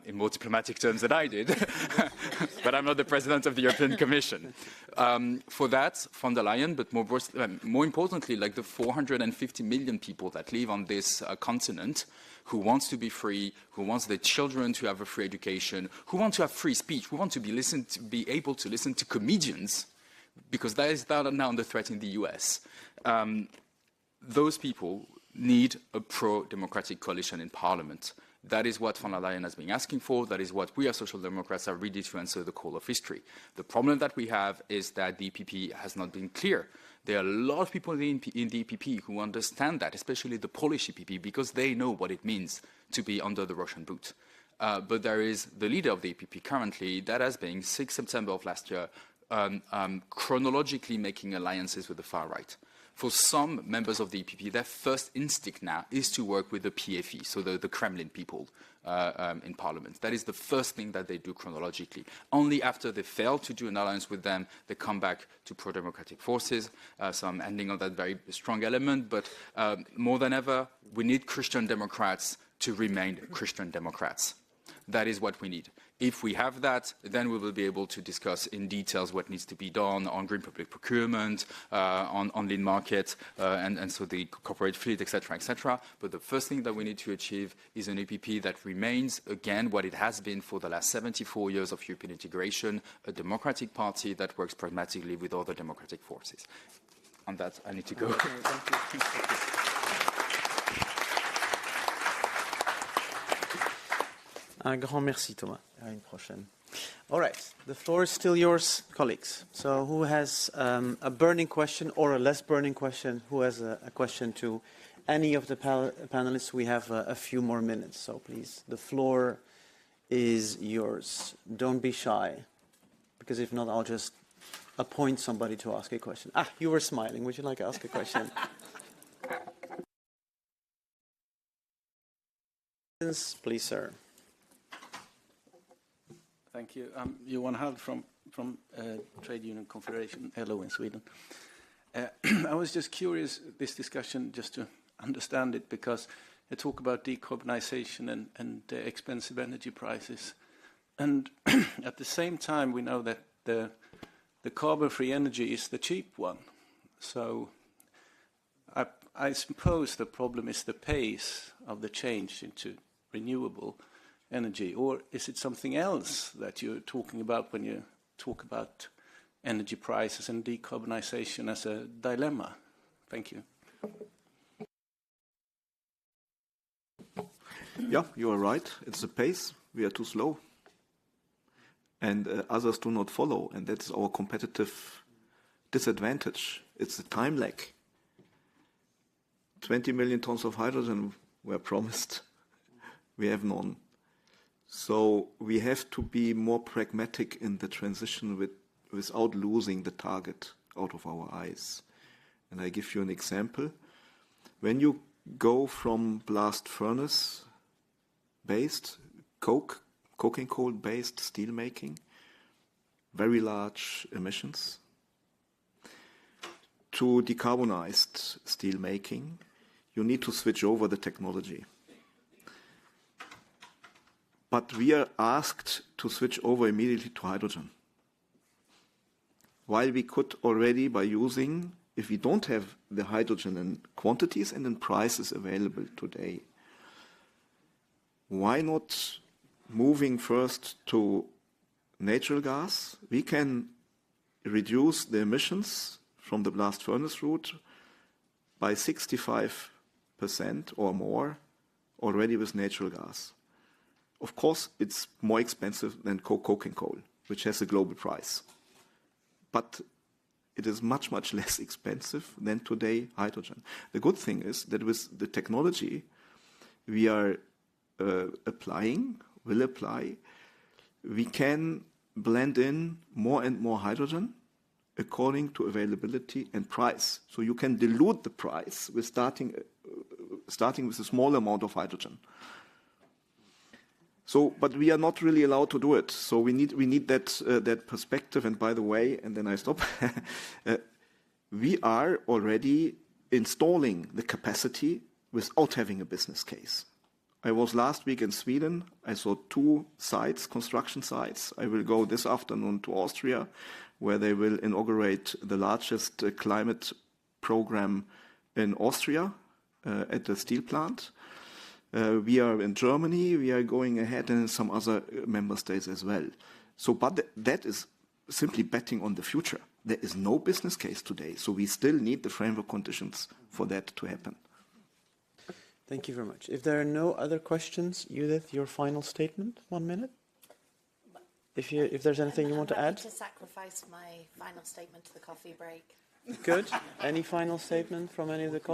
in more diplomatic terms than I did, but I'm not the president of the European Commission. For that, von der Leyen, but more importantly, like the 450 million people that live on this continent who wants to be free, who wants their children to have a free education, who want to have free speech, who want to be able to listen to comedians, because that is now under threat in the US. Those people need a pro-democratic coalition in Parliament. That is what von der Leyen has been asking for. That is what we as Social Democrats are ready to answer the call of history. The problem that we have is that the EPP has not been clear. There are a lot of people in the EPP who understand that, especially the Polish EPP, because they know what it means to be under the Russian boot. But there is the leader of the EPP currently that has been, 6 September of last year, chronologically making alliances with the far right. For some members of the EPP, their first instinct now is to work with the PFE, so the Kremlin people in Parliament. That is the first thing that they do chronologically. Only after they fail to do an alliance with them, they come back to pro-democratic forces. So I'm ending on that very strong element. But more than ever, we need Christian Democrats to remain Christian Democrats. That is what we need. If we have that, then we will be able to discuss in details what needs to be done on green public procurement, on lean market, and so the corporate fleet, etc., etc. But the first thing that we need to achieve is an EPP that remains, again, what it has been for the last 74 years of European integration, a democratic party that works pragmatically with other democratic forces. On that, I need to go. Okay, thank you. Un grand merci, Thomas. À une prochaine. All right, the floor is still yours, colleagues. So who has a burning question or a less burning question? Who has a question to any of the panelists? We have a few more minutes, so please, the floor is yours. Don't be shy, because if not, I'll just appoint somebody to ask a question. Ah, you were smiling. Would you like to ask a question? Please, sir. Thank you. I'm Johan Hall from Trade Union Confederation, LO in Sweden. I was just curious, this discussion, just to understand it, because they talk about decarbonisation and expensive energy prices. And at the same time, we know that the carbon-free energy is the cheap one. So I suppose the problem is the pace of the change into renewable energy, or is it something else that you're talking about when you talk about energy prices and decarbonisation as a dilemma? Thank you. Yeah, you are right. It's the pace. We are too slow. And others do not follow, and that's our competitive disadvantage. It's the time lag. 20 million tons of hydrogen were promised. We have none. So we have to be more pragmatic in the transition without losing the target out of our eyes. And I give you an example. When you go from blast furnace-based, coking coal-based steel making, very large emissions, to decarbonized steel making, you need to switch over the technology. But we are asked to switch over immediately to hydrogen. While we could already, by using, if we don't have the hydrogen in quantities and in prices available today, why not moving first to natural gas? We can reduce the emissions from the blast furnace route by 65% or more already with natural gas. Of course, it's more expensive than coking coal, which has a global price. But it is much, much less expensive than today hydrogen. The good thing is that with the technology we are will apply, we can blend in more and more hydrogen according to availability and price. So you can dilute the price with starting with a small amount of hydrogen. So, but we are not really allowed to do it. So we need that perspective. And by the way, and then I stop. We are already installing the capacity without having a business case. I was last week in Sweden. I saw 2 sites, construction sites. I will go this afternoon to Austria, where they will inaugurate the largest climate program in Austria at the steel plant. We are in Germany. We are going ahead, and in some other member states as well. So, but that is simply betting on the future. There is no business case today, so we still need the framework conditions for that to happen. Thank you very much. If there are no other questions, Judith, your final statement, 1 minute. If there's anything you want to add. To sacrifice my final statement to the coffee break. Good. Any final statement from any of the colleagues?